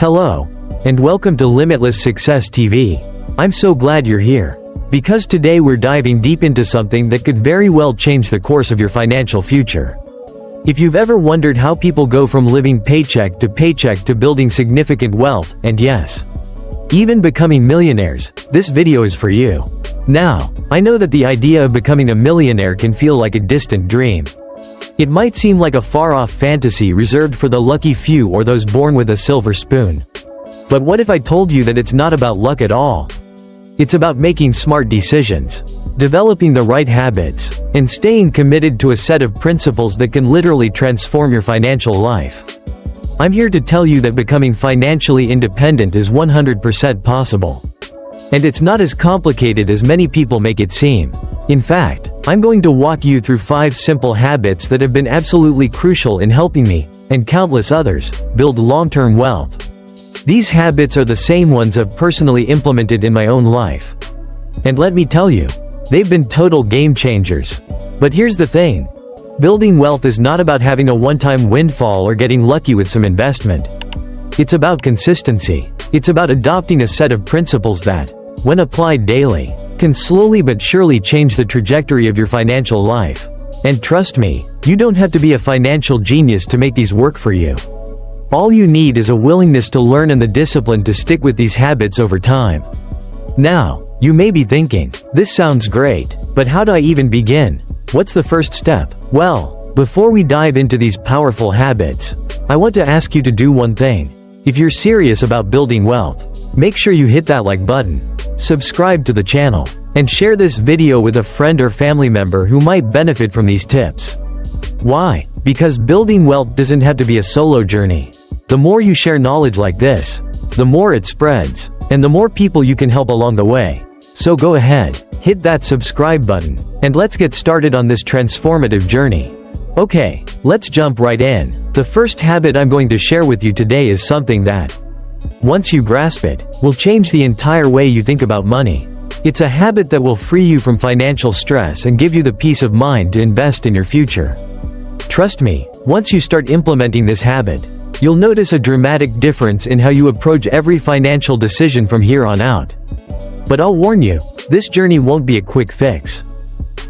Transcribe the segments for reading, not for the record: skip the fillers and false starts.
Hello, and welcome to Limitless Success TV. I'm so glad you're here, because today we're diving deep into something that could very well change the course of your financial future. If you've ever wondered how people go from living paycheck to building significant wealth, and yes, even becoming millionaires, this video is for you. Now, I know that the idea of becoming a millionaire can feel like a distant dream. It might seem like a far-off fantasy reserved for the lucky few or those born with a silver spoon. But what if I told you that it's not about luck at all? It's about making smart decisions, developing the right habits, and staying committed to a set of principles that can literally transform your financial life. I'm here to tell you that becoming financially independent is 100% possible. And it's not as complicated as many people make it seem. In fact, I'm going to walk you through 5 simple habits that have been absolutely crucial in helping me, and countless others, build long-term wealth. These habits are the same ones I've personally implemented in my own life. And let me tell you, they've been total game changers. But here's the thing. Building wealth is not about having a one-time windfall or getting lucky with some investment. It's about consistency. It's about adopting a set of principles that, when applied daily, can slowly but surely change the trajectory of your financial life. And trust me, you don't have to be a financial genius to make these work for you. All you need is a willingness to learn and the discipline to stick with these habits over time. Now, you may be thinking, this sounds great, but how do I even begin? What's the first step? Well, before we dive into these powerful habits, I want to ask you to do one thing. If you're serious about building wealth, make sure you hit that like button, subscribe to the channel, and share this video with a friend or family member who might benefit from these tips. Why? Because building wealth doesn't have to be a solo journey. The more you share knowledge like this, the more it spreads, and the more people you can help along the way. So go ahead, hit that subscribe button, and let's get started on this transformative journey. Okay, let's jump right in. The first habit I'm going to share with you today is something that, once you grasp it, will change the entire way you think about money. It's a habit that will free you from financial stress and give you the peace of mind to invest in your future. Trust me, once you start implementing this habit, you'll notice a dramatic difference in how you approach every financial decision from here on out. But I'll warn you, this journey won't be a quick fix.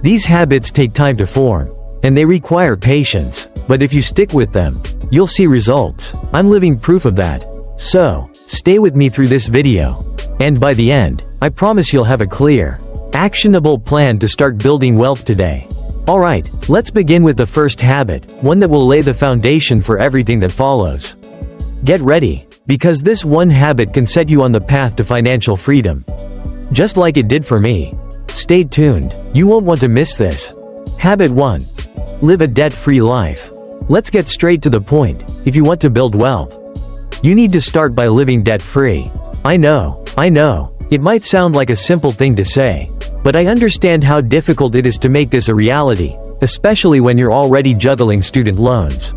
These habits take time to form, and they require patience, but if you stick with them, you'll see results. I'm living proof of that. So, stay with me through this video. And by the end, I promise you'll have a clear, actionable plan to start building wealth today. Alright, let's begin with the first habit, one that will lay the foundation for everything that follows. Get ready, because this one habit can set you on the path to financial freedom. Just like it did for me. Stay tuned, you won't want to miss this. Habit 1. Live a debt-free life. Let's get straight to the point. If you want to build wealth, you need to start by living debt-free. I know, it might sound like a simple thing to say, but I understand how difficult it is to make this a reality, especially when you're already juggling student loans,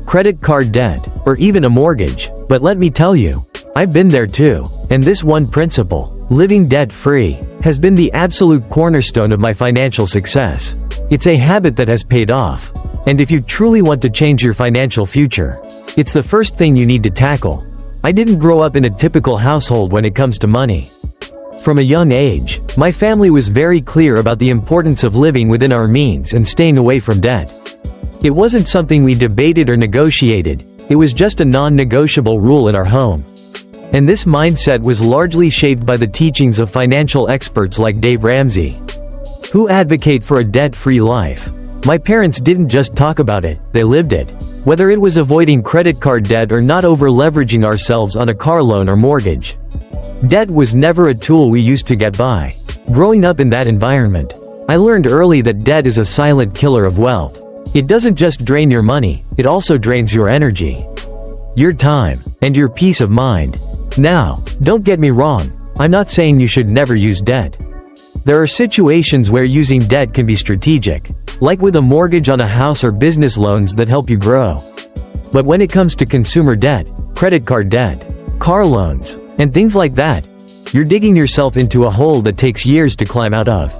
credit card debt, or even a mortgage. But let me tell you, I've been there too, and this one principle, living debt-free, has been the absolute cornerstone of my financial success. It's a habit that has paid off. And if you truly want to change your financial future, it's the first thing you need to tackle. I didn't grow up in a typical household when it comes to money. From a young age, my family was very clear about the importance of living within our means and staying away from debt. It wasn't something we debated or negotiated, it was just a non-negotiable rule in our home. And this mindset was largely shaped by the teachings of financial experts like Dave Ramsey, who advocate for a debt-free life. My parents didn't just talk about it, they lived it. Whether it was avoiding credit card debt or not over-leveraging ourselves on a car loan or mortgage. Debt was never a tool we used to get by. Growing up in that environment, I learned early that debt is a silent killer of wealth. It doesn't just drain your money, it also drains your energy, your time, and your peace of mind. Now, don't get me wrong, I'm not saying you should never use debt. There are situations where using debt can be strategic, like with a mortgage on a house or business loans that help you grow. But when it comes to consumer debt, credit card debt, car loans, and things like that, you're digging yourself into a hole that takes years to climb out of.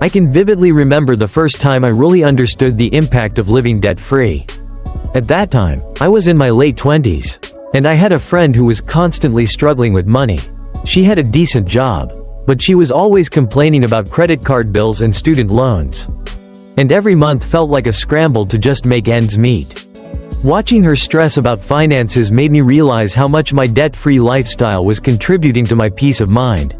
I can vividly remember the first time I really understood the impact of living debt-free. At that time, I was in my late 20s. And I had a friend who was constantly struggling with money. She had a decent job, but she was always complaining about credit card bills and student loans. And every month felt like a scramble to just make ends meet. Watching her stress about finances made me realize how much my debt-free lifestyle was contributing to my peace of mind.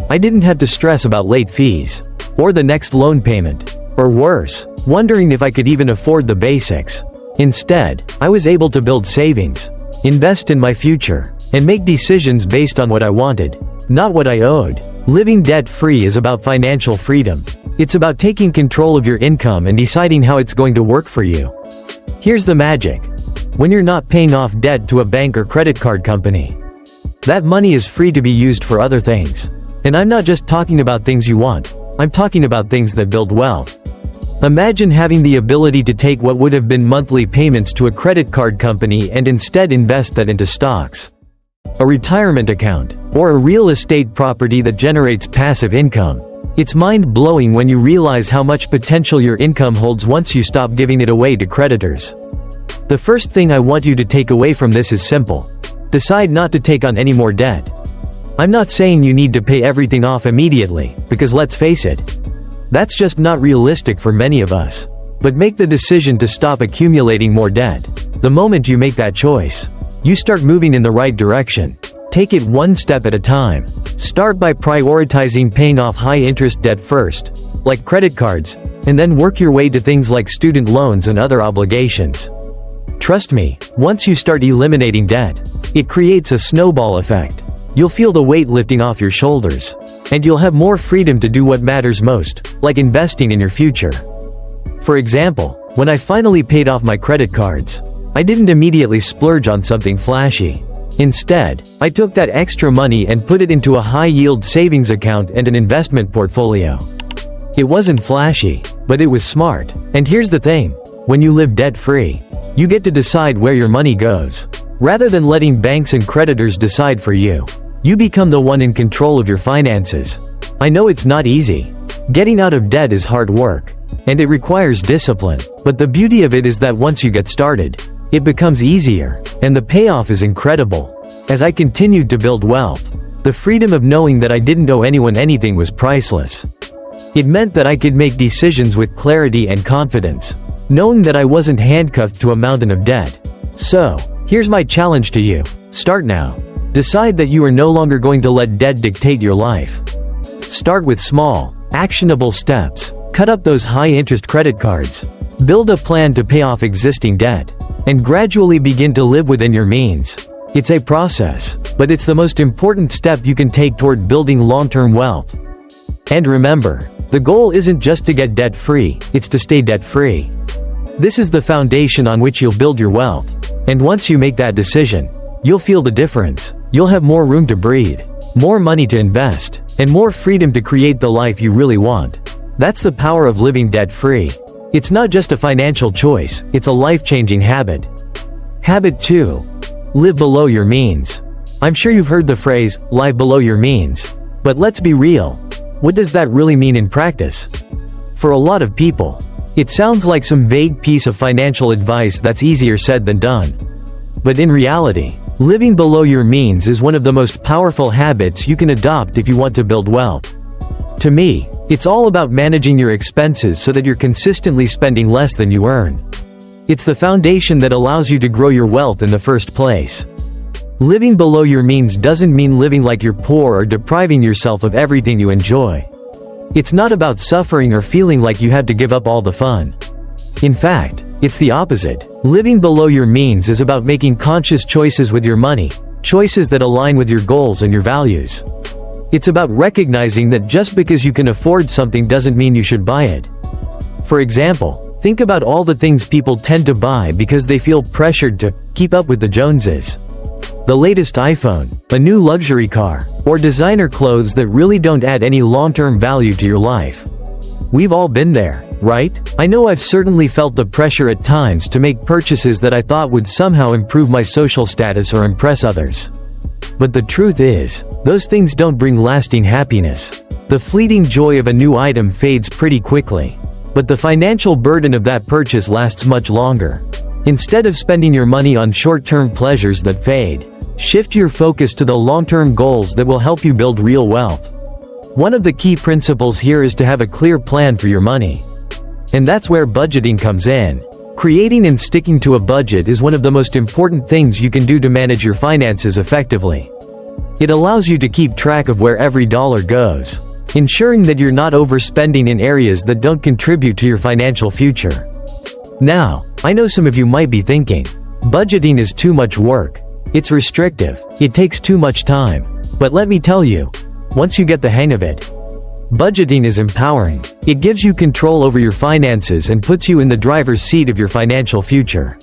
I didn't have to stress about late fees, or the next loan payment, or worse, wondering if I could even afford the basics. Instead, I was able to build savings, invest in my future, and make decisions based on what I wanted, not what I owed. Living debt-free is about financial freedom. It's about taking control of your income and deciding how it's going to work for you. Here's the magic. When you're not paying off debt to a bank or credit card company, that money is free to be used for other things. And I'm not just talking about things you want. I'm talking about things that build wealth. Imagine having the ability to take what would have been monthly payments to a credit card company and instead invest that into stocks, a retirement account, or a real estate property that generates passive income. It's mind-blowing when you realize how much potential your income holds once you stop giving it away to creditors. The first thing I want you to take away from this is simple. Decide not to take on any more debt. I'm not saying you need to pay everything off immediately, because let's face it, that's just not realistic for many of us. But make the decision to stop accumulating more debt. The moment you make that choice, you start moving in the right direction. Take it one step at a time. Start by prioritizing paying off high-interest debt first, like credit cards, and then work your way to things like student loans and other obligations. Trust me, once you start eliminating debt, it creates a snowball effect. You'll feel the weight lifting off your shoulders, and you'll have more freedom to do what matters most, like investing in your future. For example, when I finally paid off my credit cards, I didn't immediately splurge on something flashy. Instead, I took that extra money and put it into a high-yield savings account and an investment portfolio. It wasn't flashy, but it was smart. And here's the thing, when you live debt-free, you get to decide where your money goes. Rather than letting banks and creditors decide for you, you become the one in control of your finances. I know it's not easy. Getting out of debt is hard work, and it requires discipline. But the beauty of it is that once you get started, it becomes easier, and the payoff is incredible. As I continued to build wealth, the freedom of knowing that I didn't owe anyone anything was priceless. It meant that I could make decisions with clarity and confidence, knowing that I wasn't handcuffed to a mountain of debt. So, here's my challenge to you. Start now. Decide that you are no longer going to let debt dictate your life. Start with small, actionable steps. Cut up those high-interest credit cards. Build a plan to pay off existing debt, and gradually begin to live within your means. It's a process, but it's the most important step you can take toward building long-term wealth. And remember, the goal isn't just to get debt-free, it's to stay debt-free. This is the foundation on which you'll build your wealth. And once you make that decision, you'll feel the difference. You'll have more room to breathe, more money to invest, and more freedom to create the life you really want. That's the power of living debt-free. It's not just a financial choice, it's a life-changing habit. Habit 2. Live below your means. I'm sure you've heard the phrase, live below your means. But let's be real. What does that really mean in practice? For a lot of people, it sounds like some vague piece of financial advice that's easier said than done. But in reality, living below your means is one of the most powerful habits you can adopt if you want to build wealth. To me, it's all about managing your expenses so that you're consistently spending less than you earn. It's the foundation that allows you to grow your wealth in the first place. Living below your means doesn't mean living like you're poor or depriving yourself of everything you enjoy. It's not about suffering or feeling like you have to give up all the fun. In fact, it's the opposite. Living below your means is about making conscious choices with your money, choices that align with your goals and your values. It's about recognizing that just because you can afford something doesn't mean you should buy it. For example, think about all the things people tend to buy because they feel pressured to keep up with the Joneses. The latest iPhone, a new luxury car, or designer clothes that really don't add any long-term value to your life. We've all been there, right? I know I've certainly felt the pressure at times to make purchases that I thought would somehow improve my social status or impress others. But the truth is, those things don't bring lasting happiness. The fleeting joy of a new item fades pretty quickly, but the financial burden of that purchase lasts much longer. Instead of spending your money on short-term pleasures that fade, shift your focus to the long-term goals that will help you build real wealth. One of the key principles here is to have a clear plan for your money. And that's where budgeting comes in. Creating and sticking to a budget is one of the most important things you can do to manage your finances effectively. It allows you to keep track of where every dollar goes, ensuring that you're not overspending in areas that don't contribute to your financial future. Now, I know some of you might be thinking, budgeting is too much work. It's restrictive. It takes too much time. But let me tell you, once you get the hang of it, budgeting is empowering. It gives you control over your finances and puts you in the driver's seat of your financial future.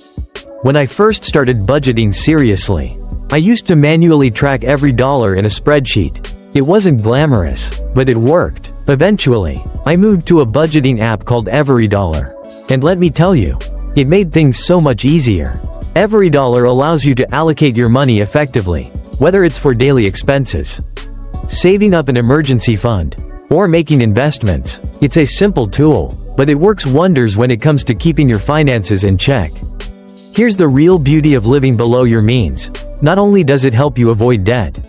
When I first started budgeting seriously, I used to manually track every dollar in a spreadsheet. It wasn't glamorous, but it worked. Eventually, I moved to a budgeting app called EveryDollar. And let me tell you, it made things so much easier. EveryDollar allows you to allocate your money effectively, whether it's for daily expenses, saving up an emergency fund, or making investments. It's a simple tool, but it works wonders when it comes to keeping your finances in check. Here's the real beauty of living below your means. Not only does it help you avoid debt,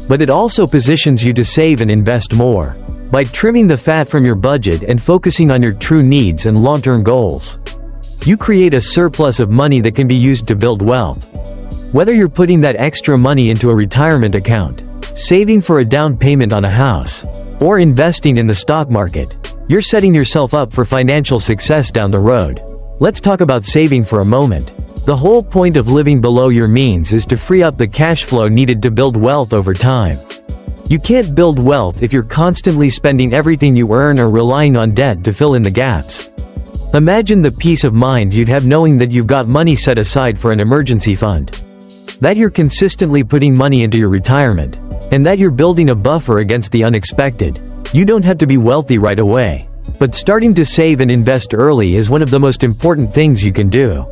but it also positions you to save and invest more. By trimming the fat from your budget and focusing on your true needs and long-term goals, you create a surplus of money that can be used to build wealth. Whether you're putting that extra money into a retirement account, saving for a down payment on a house, or investing in the stock market, you're setting yourself up for financial success down the road. Let's talk about saving for a moment. The whole point of living below your means is to free up the cash flow needed to build wealth over time. You can't build wealth if you're constantly spending everything you earn or relying on debt to fill in the gaps. Imagine the peace of mind you'd have knowing that you've got money set aside for an emergency fund, that you're consistently putting money into your retirement, and that you're building a buffer against the unexpected. You don't have to be wealthy right away, but starting to save and invest early is one of the most important things you can do.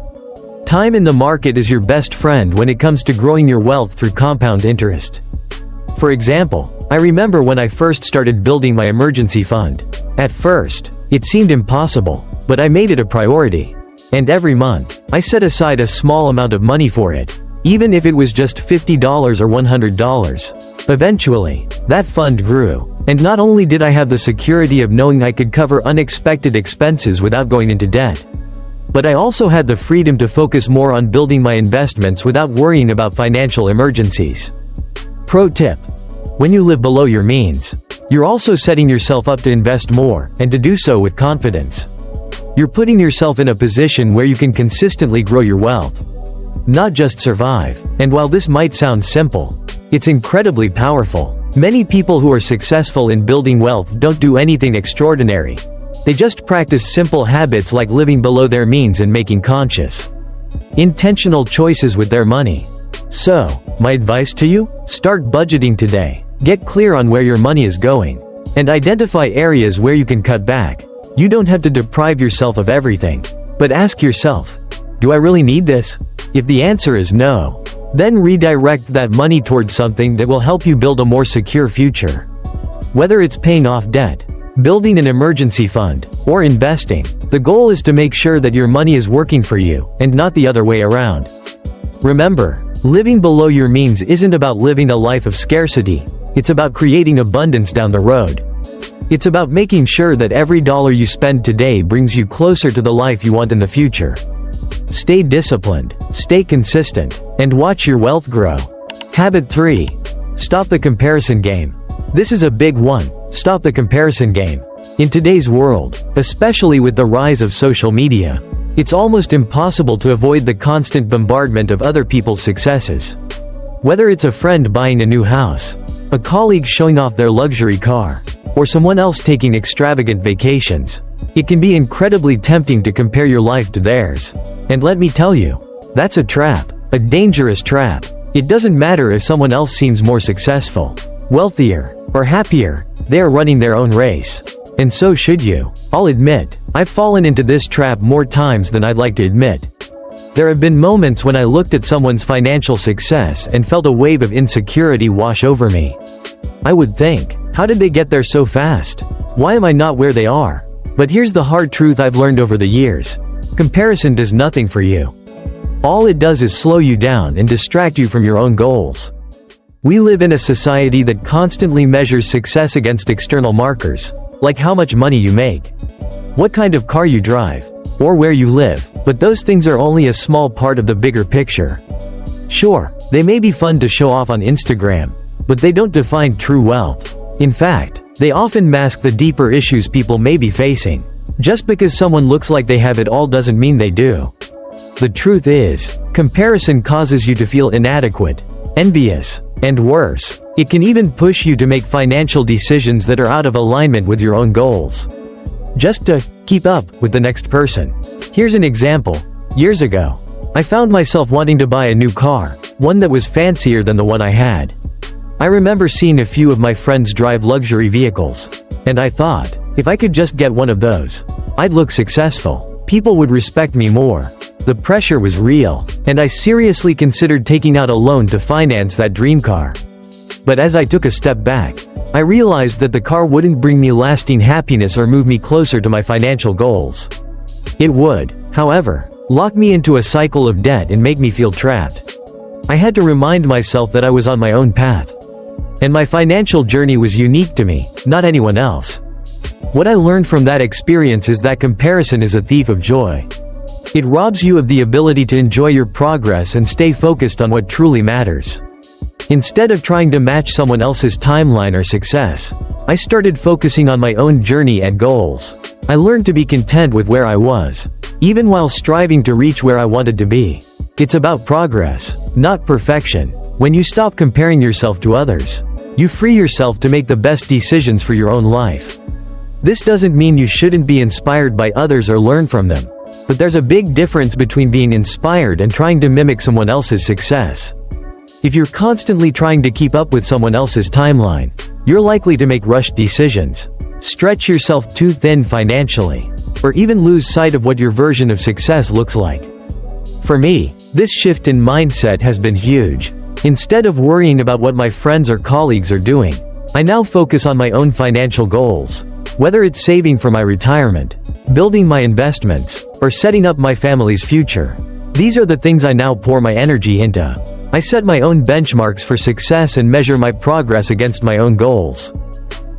Time in the market is your best friend when it comes to growing your wealth through compound interest. For example, I remember when I first started building my emergency fund. At first, it seemed impossible, but I made it a priority. And every month, I set aside a small amount of money for it, even if it was just $50 or $100. Eventually, that fund grew, and not only did I have the security of knowing I could cover unexpected expenses without going into debt, but I also had the freedom to focus more on building my investments without worrying about financial emergencies. Pro tip: when you live below your means, you're also setting yourself up to invest more, and to do so with confidence. You're putting yourself in a position where you can consistently grow your wealth, not just survive. And while this might sound simple, it's incredibly powerful. Many people who are successful in building wealth don't do anything extraordinary. They just practice simple habits like living below their means and making conscious, intentional choices with their money. So, my advice to you? Start budgeting today. Get clear on where your money is going, and identify areas where you can cut back. You don't have to deprive yourself of everything, but ask yourself, do I really need this? If the answer is no, then redirect that money towards something that will help you build a more secure future. Whether it's paying off debt, building an emergency fund, or investing, the goal is to make sure that your money is working for you, and not the other way around. Remember, living below your means isn't about living a life of scarcity. It's about creating abundance down the road. It's about making sure that every dollar you spend today brings you closer to the life you want in the future. Stay disciplined, stay consistent, and watch your wealth grow. Habit 3. Stop the comparison game. This is a big one. Stop the comparison game. In today's world, especially with the rise of social media, it's almost impossible to avoid the constant bombardment of other people's successes. Whether it's a friend buying a new house, a colleague showing off their luxury car, or someone else taking extravagant vacations, it can be incredibly tempting to compare your life to theirs. And let me tell you, that's a trap, a dangerous trap. It doesn't matter if someone else seems more successful, wealthier, or happier. They're running their own race. And so should you. I'll admit, I've fallen into this trap more times than I'd like to admit. There have been moments when I looked at someone's financial success and felt a wave of insecurity wash over me. I would think, how did they get there so fast? Why am I not where they are? But here's the hard truth I've learned over the years. Comparison does nothing for you. All it does is slow you down and distract you from your own goals. We live in a society that constantly measures success against external markers, like how much money you make, what kind of car you drive, or where you live, but those things are only a small part of the bigger picture. Sure, they may be fun to show off on Instagram, but they don't define true wealth. In fact, they often mask the deeper issues people may be facing. Just because someone looks like they have it all doesn't mean they do. The truth is, comparison causes you to feel inadequate, envious, and worse, it can even push you to make financial decisions that are out of alignment with your own goals, just to keep up with the next person. Here's an example. Years ago, I found myself wanting to buy a new car, one that was fancier than the one I had. I remember seeing a few of my friends drive luxury vehicles, and I thought, if I could just get one of those, I'd look successful. People would respect me more. The pressure was real, and I seriously considered taking out a loan to finance that dream car. But as I took a step back, I realized that the car wouldn't bring me lasting happiness or move me closer to my financial goals. It would, however, lock me into a cycle of debt and make me feel trapped. I had to remind myself that I was on my own path, and my financial journey was unique to me, not anyone else. What I learned from that experience is that comparison is a thief of joy. It robs you of the ability to enjoy your progress and stay focused on what truly matters. Instead of trying to match someone else's timeline or success, I started focusing on my own journey and goals. I learned to be content with where I was, even while striving to reach where I wanted to be. It's about progress, not perfection. When you stop comparing yourself to others, you free yourself to make the best decisions for your own life. This doesn't mean you shouldn't be inspired by others or learn from them, but there's a big difference between being inspired and trying to mimic someone else's success. If you're constantly trying to keep up with someone else's timeline, you're likely to make rushed decisions, stretch yourself too thin financially, or even lose sight of what your version of success looks like. For me, this shift in mindset has been huge. Instead of worrying about what my friends or colleagues are doing, I now focus on my own financial goals. Whether it's saving for my retirement, building my investments, or setting up my family's future, these are the things I now pour my energy into. I set my own benchmarks for success and measure my progress against my own goals,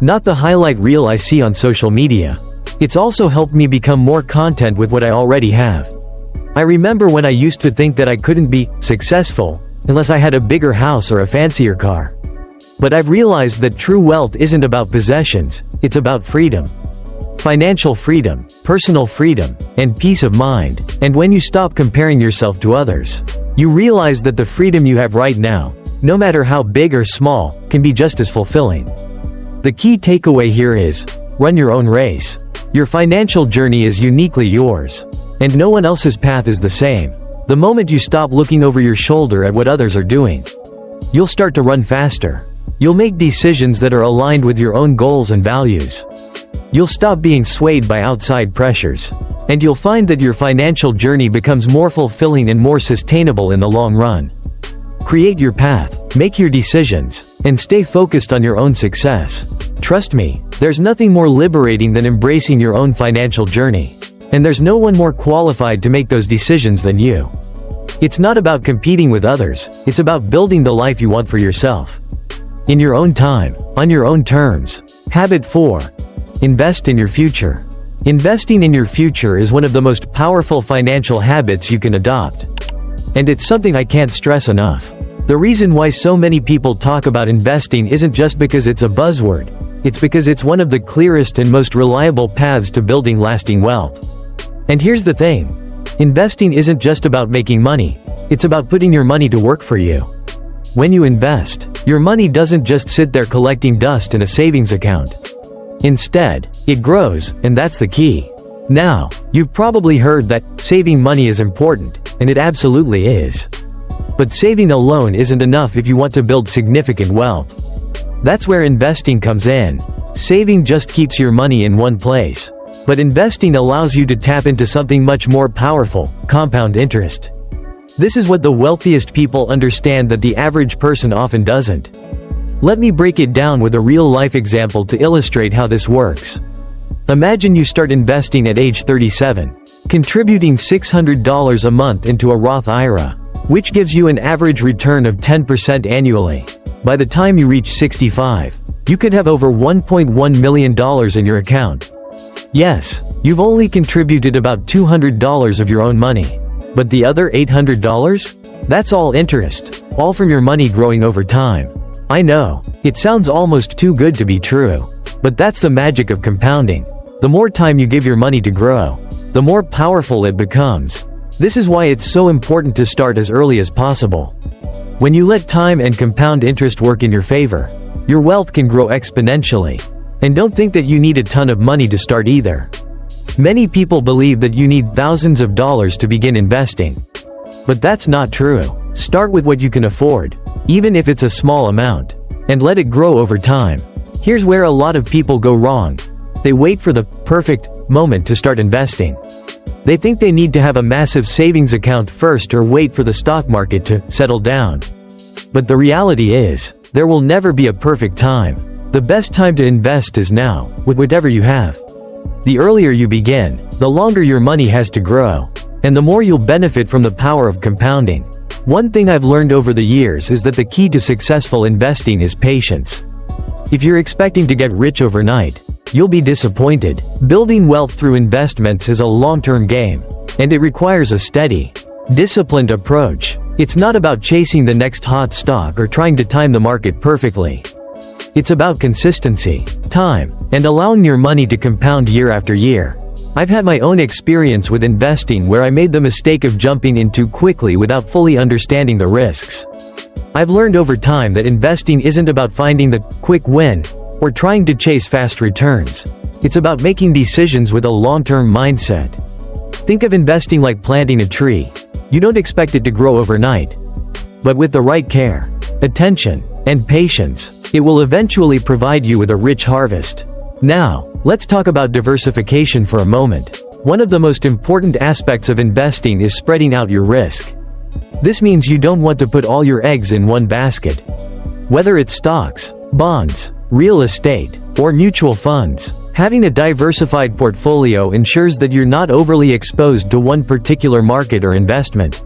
not the highlight reel I see on social media. It's also helped me become more content with what I already have. I remember when I used to think that I couldn't be successful unless I had a bigger house or a fancier car. But I've realized that true wealth isn't about possessions, it's about freedom. Financial freedom, personal freedom, and peace of mind. And when you stop comparing yourself to others, you realize that the freedom you have right now, no matter how big or small, can be just as fulfilling. The key takeaway here is, run your own race. Your financial journey is uniquely yours, and no one else's path is the same. The moment you stop looking over your shoulder at what others are doing, you'll start to run faster. You'll make decisions that are aligned with your own goals and values. You'll stop being swayed by outside pressures, and you'll find that your financial journey becomes more fulfilling and more sustainable in the long run. Create your path, make your decisions, and stay focused on your own success. Trust me, there's nothing more liberating than embracing your own financial journey. And there's no one more qualified to make those decisions than you. It's not about competing with others, it's about building the life you want for yourself. In your own time, on your own terms. Habit 4. Invest in your future. Investing in your future is one of the most powerful financial habits you can adopt. And it's something I can't stress enough. The reason why so many people talk about investing isn't just because it's a buzzword, it's because it's one of the clearest and most reliable paths to building lasting wealth. And here's the thing. Investing isn't just about making money, it's about putting your money to work for you. When you invest, your money doesn't just sit there collecting dust in a savings account. Instead, it grows, and that's the key. Now, you've probably heard that saving money is important, and it absolutely is. But saving alone isn't enough if you want to build significant wealth. That's where investing comes in. Saving just keeps your money in one place. But investing allows you to tap into something much more powerful, compound interest. This is what the wealthiest people understand that the average person often doesn't. Let me break it down with a real-life example to illustrate how this works. Imagine you start investing at age 37, contributing $600 a month into a Roth IRA, which gives you an average return of 10% annually. By the time you reach 65, you could have over $1.1 million in your account. Yes, you've only contributed about $200 of your own money. But the other $800? That's all interest, all from your money growing over time. I know, it sounds almost too good to be true. But that's the magic of compounding. The more time you give your money to grow, the more powerful it becomes. This is why it's so important to start as early as possible. When you let time and compound interest work in your favor, your wealth can grow exponentially. And don't think that you need a ton of money to start either. Many people believe that you need thousands of dollars to begin investing. But that's not true. Start with what you can afford, even if it's a small amount, and let it grow over time. Here's where a lot of people go wrong. They wait for the perfect moment to start investing. They think they need to have a massive savings account first or wait for the stock market to settle down. But the reality is, there will never be a perfect time. The best time to invest is now, with whatever you have. The earlier you begin, the longer your money has to grow, and the more you'll benefit from the power of compounding. One thing I've learned over the years is that the key to successful investing is patience. If you're expecting to get rich overnight, you'll be disappointed. Building wealth through investments is a long-term game, and it requires a steady, disciplined approach. It's not about chasing the next hot stock or trying to time the market perfectly. It's about consistency, time, and allowing your money to compound year after year. I've had my own experience with investing where I made the mistake of jumping in too quickly without fully understanding the risks. I've learned over time that investing isn't about finding the quick win or trying to chase fast returns. It's about making decisions with a long-term mindset. Think of investing like planting a tree. You don't expect it to grow overnight. But with the right care, attention, and patience, it will eventually provide you with a rich harvest. Now, let's talk about diversification for a moment. One of the most important aspects of investing is spreading out your risk. This means you don't want to put all your eggs in one basket. Whether it's stocks, bonds, real estate, or mutual funds, having a diversified portfolio ensures that you're not overly exposed to one particular market or investment.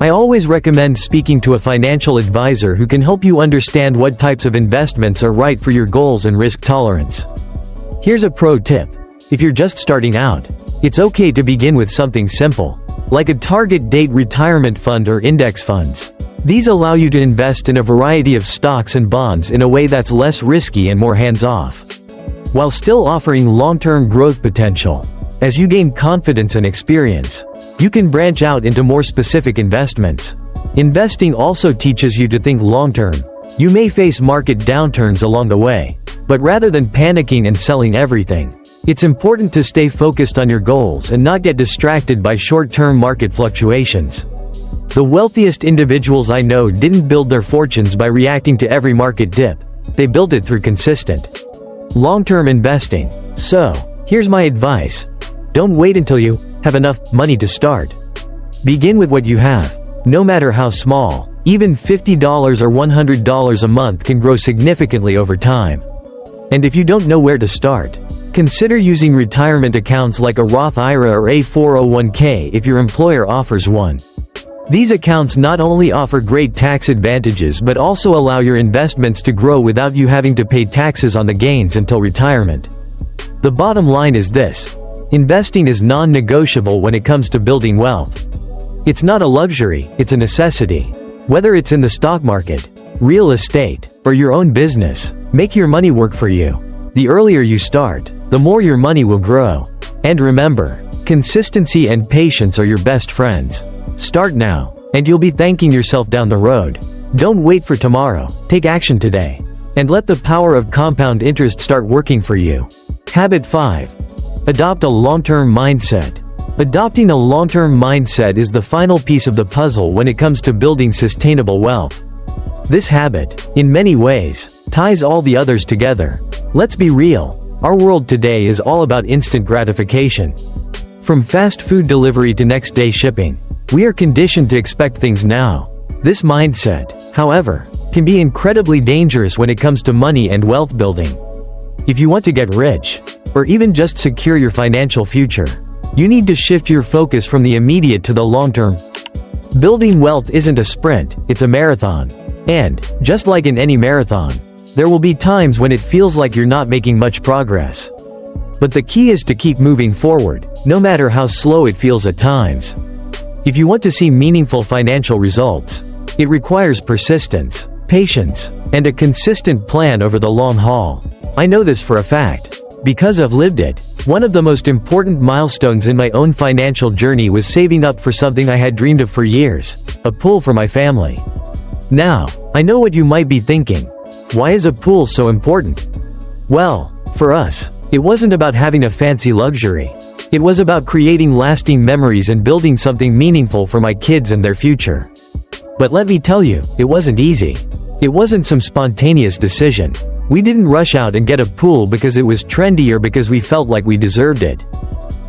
I always recommend speaking to a financial advisor who can help you understand what types of investments are right for your goals and risk tolerance. Here's a pro tip. If you're just starting out, it's okay to begin with something simple, like a target date retirement fund or index funds. These allow you to invest in a variety of stocks and bonds in a way that's less risky and more hands-off, while still offering long-term growth potential. As you gain confidence and experience, you can branch out into more specific investments. Investing also teaches you to think long-term. You may face market downturns along the way, but rather than panicking and selling everything, it's important to stay focused on your goals and not get distracted by short-term market fluctuations. The wealthiest individuals I know didn't build their fortunes by reacting to every market dip. They built it through consistent, long-term investing. So, here's my advice. Don't wait until you have enough money to start. Begin with what you have, no matter how small. Even $50 or $100 a month can grow significantly over time. And if you don't know where to start, consider using retirement accounts like a Roth IRA or a 401k if your employer offers one. These accounts not only offer great tax advantages but also allow your investments to grow without you having to pay taxes on the gains until retirement. The bottom line is this: investing is non-negotiable when it comes to building wealth. It's not a luxury, it's a necessity. Whether it's in the stock market, real estate, or your own business, make your money work for you. The earlier you start, the more your money will grow. And remember, consistency and patience are your best friends. Start now, and you'll be thanking yourself down the road. Don't wait for tomorrow, take action today. And let the power of compound interest start working for you. Habit 5. Adopt a long-term mindset. Adopting a long-term mindset is the final piece of the puzzle when it comes to building sustainable wealth. This habit, in many ways, ties all the others together. Let's be real, our world today is all about instant gratification. From fast food delivery to next-day shipping, we are conditioned to expect things now. This mindset, however, can be incredibly dangerous when it comes to money and wealth building. If you want to get rich, or even just secure your financial future, you need to shift your focus from the immediate to the long term. Building wealth isn't a sprint, it's a marathon. And, just like in any marathon, there will be times when it feels like you're not making much progress. But the key is to keep moving forward, no matter how slow it feels at times. If you want to see meaningful financial results, it requires persistence, patience, and a consistent plan over the long haul. I know this for a fact, because I've lived it. One of the most important milestones in my own financial journey was saving up for something I had dreamed of for years, a pool for my family. Now, I know what you might be thinking. Why is a pool so important? Well, for us, it wasn't about having a fancy luxury. It was about creating lasting memories and building something meaningful for my kids and their future. But let me tell you, it wasn't easy. It wasn't some spontaneous decision. We didn't rush out and get a pool because it was trendy or because we felt like we deserved it.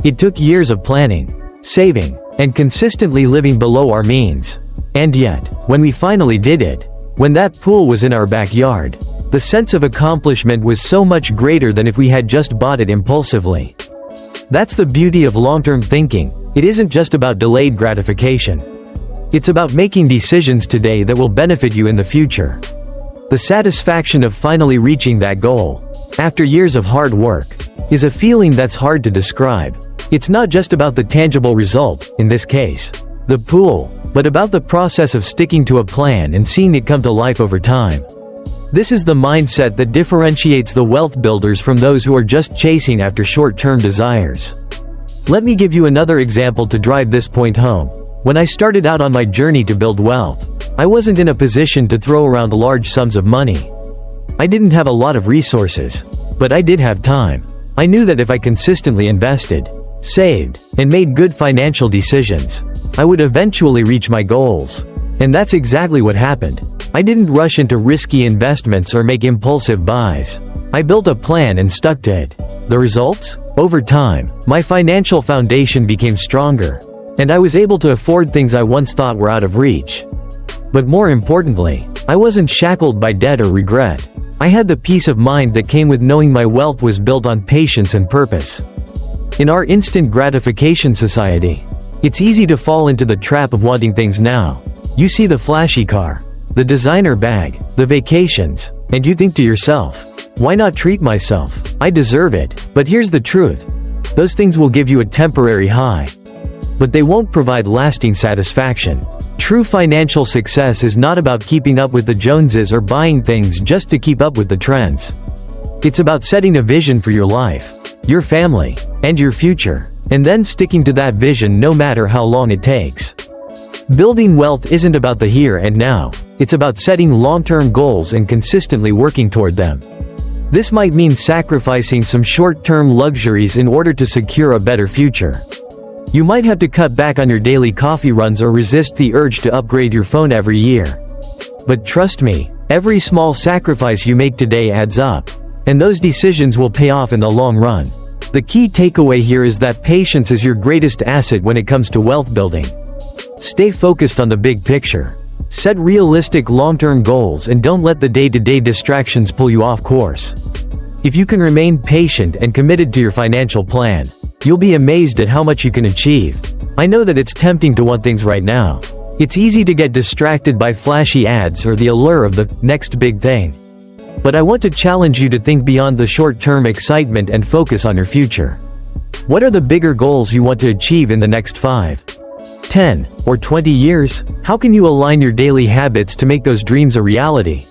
It took years of planning, saving, and consistently living below our means. And yet, when we finally did it, when that pool was in our backyard, the sense of accomplishment was so much greater than if we had just bought it impulsively. That's the beauty of long-term thinking. It isn't just about delayed gratification. It's about making decisions today that will benefit you in the future. The satisfaction of finally reaching that goal, after years of hard work, is a feeling that's hard to describe. It's not just about the tangible result, in this case, the pool, but about the process of sticking to a plan and seeing it come to life over time. This is the mindset that differentiates the wealth builders from those who are just chasing after short-term desires. Let me give you another example to drive this point home. When I started out on my journey to build wealth, I wasn't in a position to throw around large sums of money. I didn't have a lot of resources, but I did have time. I knew that if I consistently invested, saved, and made good financial decisions, I would eventually reach my goals. And that's exactly what happened. I didn't rush into risky investments or make impulsive buys. I built a plan and stuck to it. The results? Over time, my financial foundation became stronger, and I was able to afford things I once thought were out of reach. But more importantly, I wasn't shackled by debt or regret. I had the peace of mind that came with knowing my wealth was built on patience and purpose. In our instant gratification society, it's easy to fall into the trap of wanting things now. You see the flashy car, the designer bag, the vacations, and you think to yourself, why not treat myself? I deserve it. But here's the truth. Those things will give you a temporary high, but they won't provide lasting satisfaction. True financial success is not about keeping up with the Joneses or buying things just to keep up with the trends. It's about setting a vision for your life, your family, and your future, and then sticking to that vision no matter how long it takes. Building wealth isn't about the here and now. It's about setting long-term goals and consistently working toward them. This might mean sacrificing some short-term luxuries in order to secure a better future. You might have to cut back on your daily coffee runs or resist the urge to upgrade your phone every year. But trust me, every small sacrifice you make today adds up, and those decisions will pay off in the long run. The key takeaway here is that patience is your greatest asset when it comes to wealth building. Stay focused on the big picture. Set realistic long-term goals and don't let the day-to-day distractions pull you off course. If you can remain patient and committed to your financial plan, you'll be amazed at how much you can achieve. I know that it's tempting to want things right now. It's easy to get distracted by flashy ads or the allure of the next big thing. But I want to challenge you to think beyond the short-term excitement and focus on your future. What are the bigger goals you want to achieve in the next 5, 10, or 20 years? How can you align your daily habits to make those dreams a reality?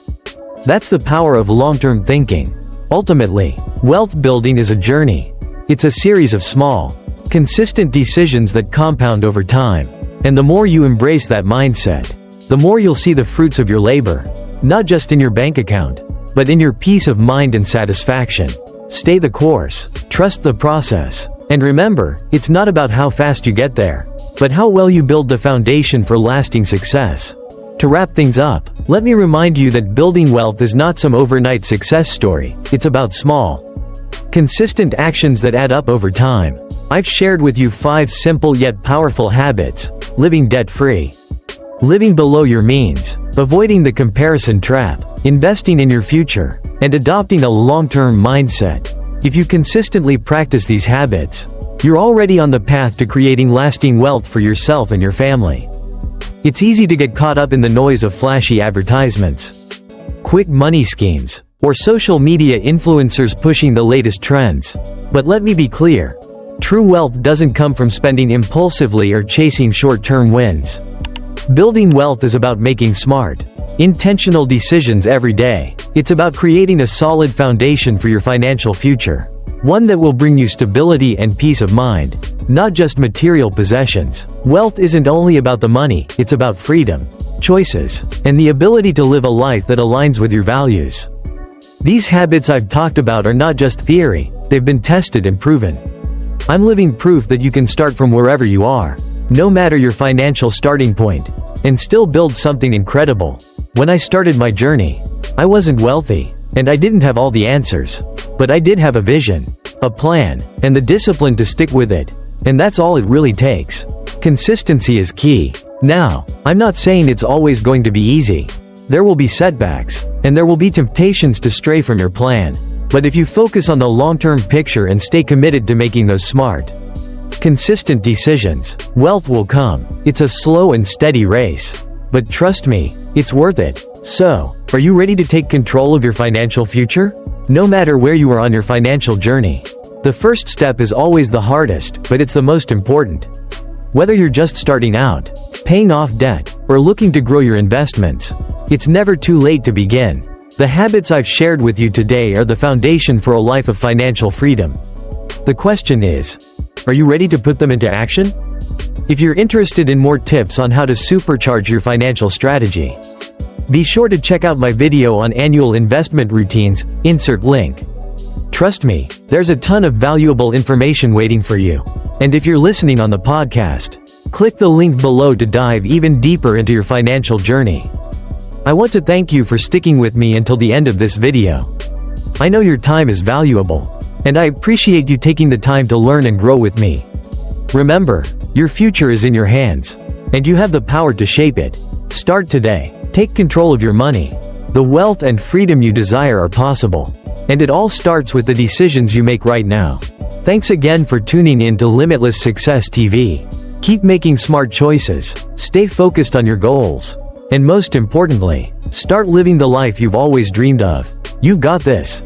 That's the power of long-term thinking. Ultimately, wealth building is a journey. It's a series of small, consistent decisions that compound over time. And the more you embrace that mindset, the more you'll see the fruits of your labor, not just in your bank account, but in your peace of mind and satisfaction. Stay the course, trust the process, and remember, it's not about how fast you get there, but how well you build the foundation for lasting success. To wrap things up, let me remind you that building wealth is not some overnight success story. It's about small, consistent actions that add up over time. I've shared with you 5 simple yet powerful habits: living debt-free, living below your means, avoiding the comparison trap, investing in your future, and adopting a long-term mindset. If you consistently practice these habits, you're already on the path to creating lasting wealth for yourself and your family. It's easy to get caught up in the noise of flashy advertisements, quick money schemes, or social media influencers pushing the latest trends. But let me be clear. True wealth doesn't come from spending impulsively or chasing short-term wins. Building wealth is about making smart, intentional decisions every day. It's about creating a solid foundation for your financial future. One that will bring you stability and peace of mind, not just material possessions. Wealth isn't only about the money, it's about freedom, choices, and the ability to live a life that aligns with your values. These habits I've talked about are not just theory, they've been tested and proven. I'm living proof that you can start from wherever you are, no matter your financial starting point, and still build something incredible. When I started my journey, I wasn't wealthy, and I didn't have all the answers. But I did have a vision, a plan, and the discipline to stick with it. And that's all it really takes. Consistency is key. Now, I'm not saying it's always going to be easy. There will be setbacks, and there will be temptations to stray from your plan. But if you focus on the long-term picture and stay committed to making those smart, consistent decisions, wealth will come. It's a slow and steady race. But trust me, it's worth it. So, are you ready to take control of your financial future? No matter where you are on your financial journey, the first step is always the hardest, but it's the most important. Whether you're just starting out, paying off debt, or looking to grow your investments, it's never too late to begin. The habits I've shared with you today are the foundation for a life of financial freedom. The question is, are you ready to put them into action? If you're interested in more tips on how to supercharge your financial strategy, be sure to check out my video on annual investment routines, insert link. Trust me, there's a ton of valuable information waiting for you. And if you're listening on the podcast, click the link below to dive even deeper into your financial journey. I want to thank you for sticking with me until the end of this video. I know your time is valuable, and I appreciate you taking the time to learn and grow with me. Remember, your future is in your hands, and you have the power to shape it. Start today. Take control of your money. The wealth and freedom you desire are possible. And it all starts with the decisions you make right now. Thanks again for tuning in to Limitless Success TV. Keep making smart choices, stay focused on your goals, and most importantly, start living the life you've always dreamed of. You've got this.